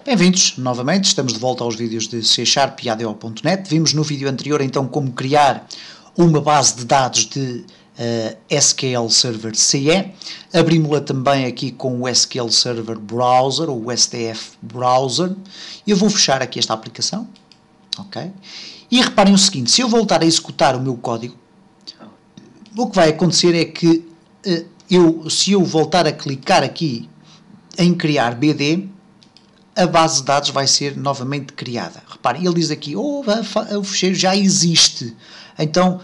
Bem-vindos novamente, estamos de volta aos vídeos de C# e ADO.NET. Vimos no vídeo anterior então como criar uma base de dados de SQL Server CE. Abrimos-la também aqui com o SQL Server Browser, ou o SDF Browser. Eu vou fechar aqui esta aplicação. Ok? E reparem o seguinte, se eu voltar a executar o meu código, o que vai acontecer é que se eu voltar a clicar aqui em criar BD, a base de dados vai ser novamente criada. Reparem, ele diz aqui, o ficheiro já existe, então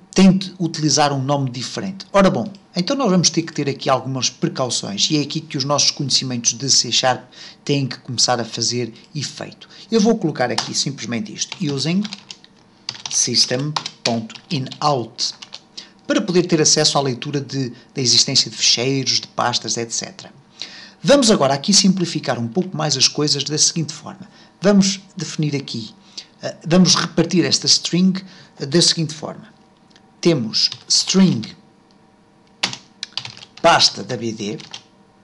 tente utilizar um nome diferente. Ora bom, então nós vamos ter que ter aqui algumas precauções, e é aqui que os nossos conhecimentos de C# têm que começar a fazer efeito. Eu vou colocar aqui simplesmente isto, using system.inout, para poder ter acesso à leitura da existência de ficheiros, de pastas, etc. Vamos agora aqui simplificar um pouco mais as coisas da seguinte forma. Vamos definir aqui, vamos repartir esta string da seguinte forma. Temos string pasta da BD,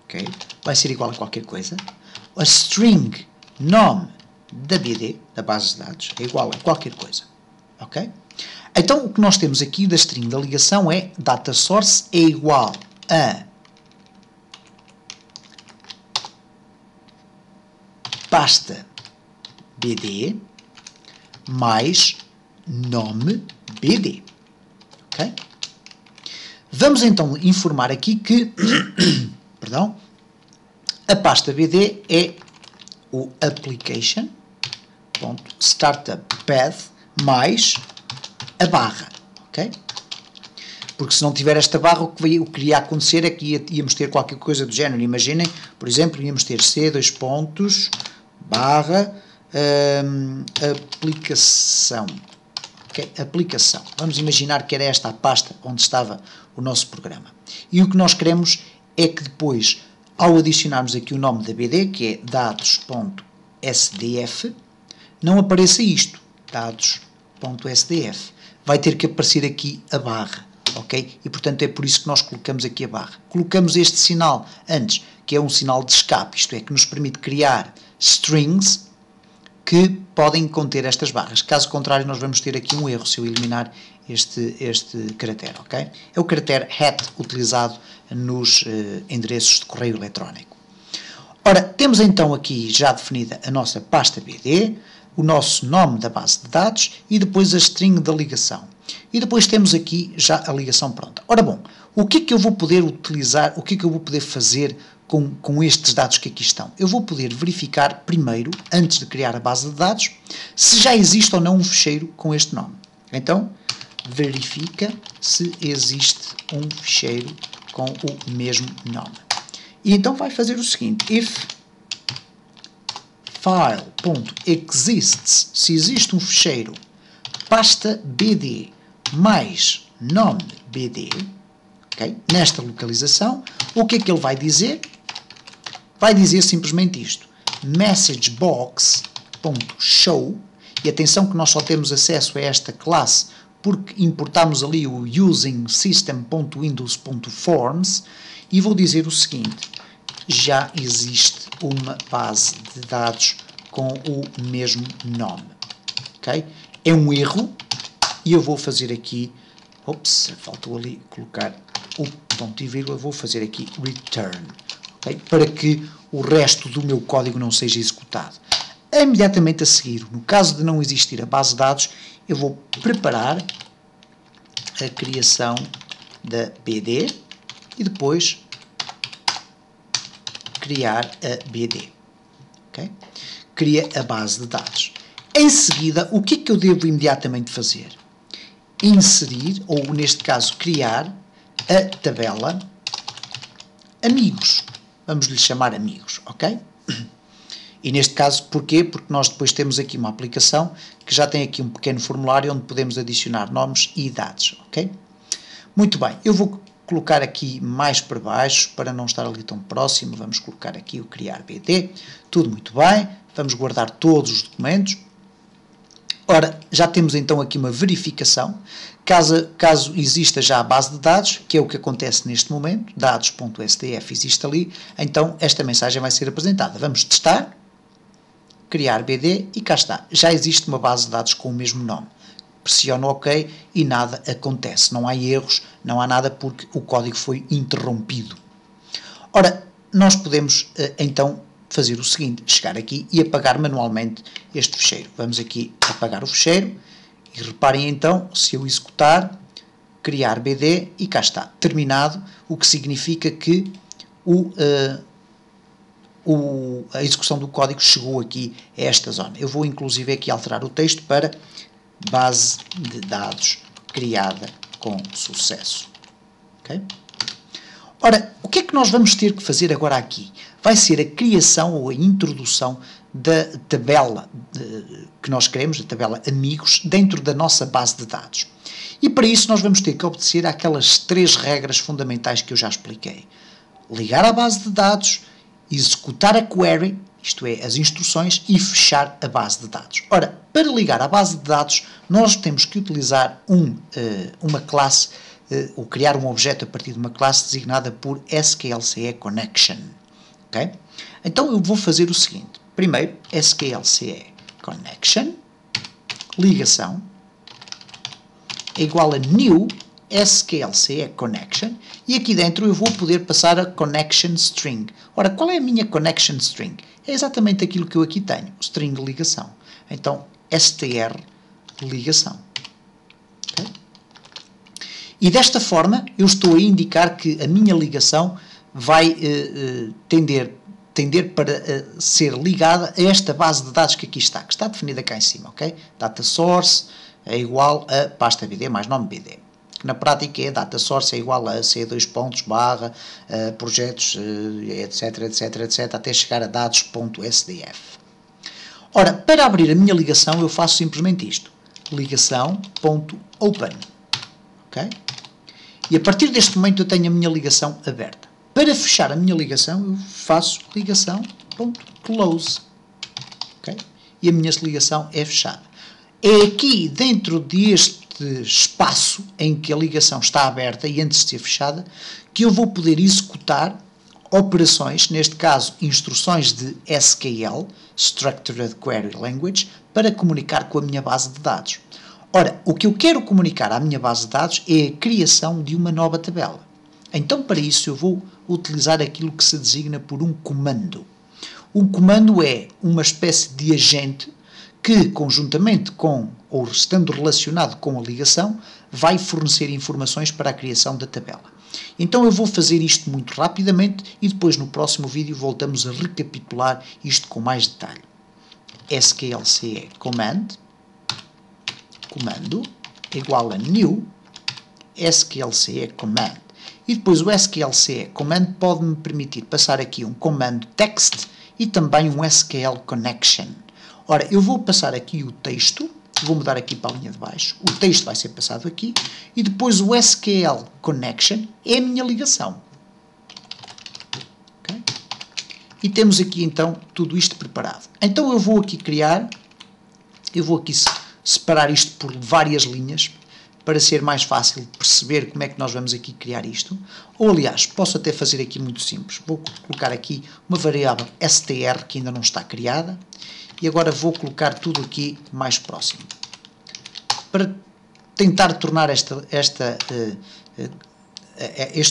okay? Vai ser igual a qualquer coisa. A string nome da BD, da base de dados, é igual a qualquer coisa. Ok? Então o que nós temos aqui da string da ligação é data source é igual a pasta BD mais nome BD. Ok? Vamos então informar aqui que perdão, a pasta BD é o application.startuppath mais a barra. Ok? Porque se não tiver esta barra, o que iria acontecer é que íamos ter qualquer coisa do género. Imaginem, por exemplo, íamos ter C, dois pontos, barra, aplicação. Okay? Aplicação. Vamos imaginar que era esta a pasta onde estava o nosso programa. E o que nós queremos é que depois, ao adicionarmos aqui o nome da BD, que é dados.sdf, não apareça isto, dados.sdf. Vai ter que aparecer aqui a barra. Ok? E portanto é por isso que nós colocamos aqui a barra. Colocamos este sinal antes, que é um sinal de escape, isto é, que nos permite criar strings que podem conter estas barras. Caso contrário, nós vamos ter aqui um erro se eu eliminar este caractere. Ok? É o caractere hat utilizado nos endereços de correio eletrónico. Ora, temos então aqui já definida a nossa pasta BD, o nosso nome da base de dados e depois a string da ligação. E depois temos aqui já a ligação pronta. Ora bom, o que é que eu vou poder utilizar, o que é que eu vou poder fazer com estes dados que aqui estão? Eu vou poder verificar primeiro, antes de criar a base de dados, se já existe ou não um ficheiro com este nome. Então, verifica se existe um ficheiro com o mesmo nome. E então vai fazer o seguinte, if file.exists, se existe um ficheiro pasta BD mais nome BD, okay? Nesta localização, o que é que ele vai dizer? Vai dizer simplesmente isto, messagebox.show, e atenção que nós só temos acesso a esta classe porque importamos ali o using system.windows.forms, e vou dizer o seguinte, já existe uma base de dados com o mesmo nome. Ok? É um erro, e eu vou fazer aqui, faltou ali colocar o ponto e vírgula, vou fazer aqui return, okay? Para que o resto do meu código não seja executado. Imediatamente a seguir, no caso de não existir a base de dados, eu vou preparar a criação da BD e depois criar a BD. Okay? Cria a base de dados. Em seguida, o que é que eu devo imediatamente fazer? Inserir, ou neste caso criar, a tabela amigos. Vamos lhe chamar amigos, ok? E neste caso, porquê? Porque nós depois temos aqui uma aplicação que já tem aqui um pequeno formulário onde podemos adicionar nomes e idades, ok? Muito bem, eu vou colocar aqui mais para baixo, para não estar ali tão próximo, vamos colocar aqui o criar BD, tudo muito bem, vamos guardar todos os documentos. Ora, já temos então aqui uma verificação, caso exista já a base de dados, que é o que acontece neste momento, dados.sdf existe ali, então esta mensagem vai ser apresentada. Vamos testar, criar BD e cá está. Já existe uma base de dados com o mesmo nome. Pressiono OK e nada acontece. Não há erros, não há nada porque o código foi interrompido. Ora, nós podemos então fazer o seguinte, chegar aqui e apagar manualmente este fecheiro. Vamos aqui apagar o fecheiro e reparem então, se eu executar, criar BD e cá está, terminado, o que significa que a execução do código chegou aqui a esta zona. Eu vou inclusive aqui alterar o texto para base de dados criada com sucesso. Okay? Ora, o que é que nós vamos ter que fazer agora aqui? Vai ser a criação ou a introdução da tabela que nós queremos, a tabela amigos, dentro da nossa base de dados. E para isso nós vamos ter que obedecer àquelas 3 regras fundamentais que eu já expliquei. Ligar à base de dados, executar a query, isto é, as instruções, e fechar a base de dados. Ora, para ligar à base de dados, nós temos que utilizar uma classe, ou criar um objeto a partir de uma classe designada por SQLCE Connection. Okay? Então eu vou fazer o seguinte. Primeiro, SQLCE Connection, ligação, é igual a new SQLCE Connection, e aqui dentro eu vou poder passar a Connection String. Ora, qual é a minha Connection String? É exatamente aquilo que eu aqui tenho, string ligação. Então, str ligação. Okay? E desta forma, eu estou a indicar que a minha ligação vai tender para ser ligada a esta base de dados que aqui está, que está definida cá em cima, ok? Data source é igual a pasta BD mais nome BD. Que na prática é data source é igual a c2 projetos, etc, etc, etc, até chegar a dados.sdf. Ora, para abrir a minha ligação, eu faço simplesmente isto. Ligação.open. Ok? E a partir deste momento eu tenho a minha ligação aberta. Para fechar a minha ligação, eu faço ligação.close. Okay? E a minha ligação é fechada. É aqui, dentro deste espaço em que a ligação está aberta e antes de ser fechada, que eu vou poder executar operações, neste caso instruções de SQL, Structured Query Language, para comunicar com a minha base de dados. Ora, o que eu quero comunicar à minha base de dados é a criação de uma nova tabela. Então, para isso, eu vou utilizar aquilo que se designa por um comando. Um comando é uma espécie de agente que, conjuntamente com, ou estando relacionado com a ligação, vai fornecer informações para a criação da tabela. Então eu vou fazer isto muito rapidamente e depois no próximo vídeo voltamos a recapitular isto com mais detalhe. SQLCE comando igual a new SQLCE command. E depois o SQLCE command pode-me permitir passar aqui um comando text e também um SQL connection. Ora, eu vou passar aqui o texto, vou mudar aqui para a linha de baixo, o texto vai ser passado aqui, e depois o SQL Connection é a minha ligação. Okay? E temos aqui então tudo isto preparado. Então eu vou aqui separar isto por várias linhas, para ser mais fácil perceber como é que nós vamos aqui criar isto. Ou aliás, posso até fazer aqui muito simples. Vou colocar aqui uma variável str que ainda não está criada. E agora vou colocar tudo aqui mais próximo. Para tentar tornar este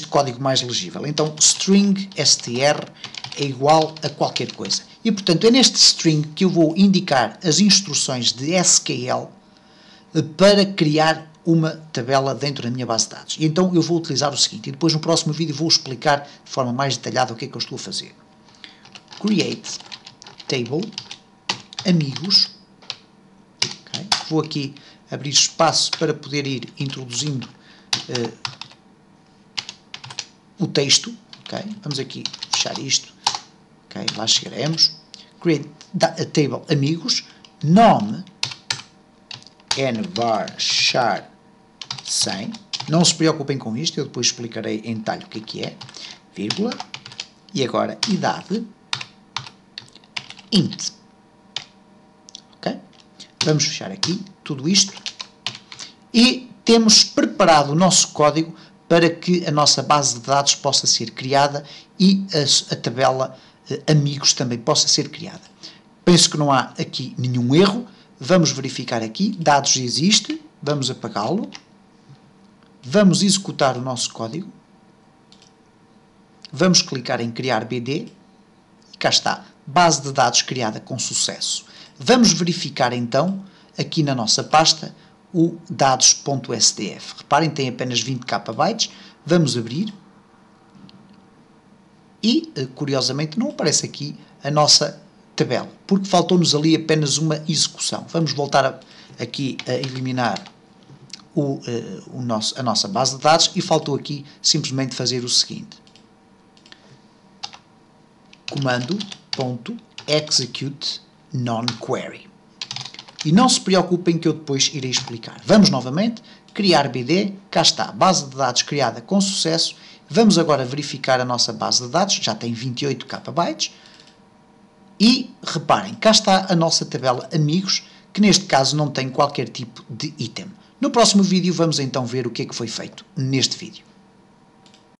código mais legível. Então, string str é igual a qualquer coisa. E, portanto, é neste string que eu vou indicar as instruções de SQL para criar uma tabela dentro da minha base de dados. E então eu vou utilizar o seguinte, e depois no próximo vídeo vou explicar de forma mais detalhada o que é que eu estou a fazer. Create table amigos. Okay. Vou aqui abrir espaço para poder ir introduzindo o texto. Okay. Vamos aqui fechar isto. Okay. Lá chegaremos. Create table amigos. Nome nvar_char 100. Não se preocupem com isto, eu depois explicarei em detalhe o que é, vírgula, e agora idade, int. Ok? Vamos fechar aqui tudo isto e temos preparado o nosso código para que a nossa base de dados possa ser criada e a tabela amigos também possa ser criada. Penso que não há aqui nenhum erro. Vamos verificar aqui, dados existe, vamos apagá-lo, vamos executar o nosso código, vamos clicar em criar BD e cá está, base de dados criada com sucesso. Vamos verificar então, aqui na nossa pasta, o dados.sdf. Reparem, tem apenas 20 KB, vamos abrir e, curiosamente, não aparece aqui a nossa tabela, porque faltou-nos ali apenas uma execução. Vamos voltar aqui a eliminar a nossa base de dados e faltou aqui simplesmente fazer o seguinte: comando.execute non-query. E não se preocupem que eu depois irei explicar. Vamos novamente, criar BD, cá está, base de dados criada com sucesso. Vamos agora verificar a nossa base de dados, já tem 28 KB. E reparem, cá está a nossa tabela amigos, que neste caso não tem qualquer tipo de item. No próximo vídeo vamos então ver o que é que foi feito neste vídeo.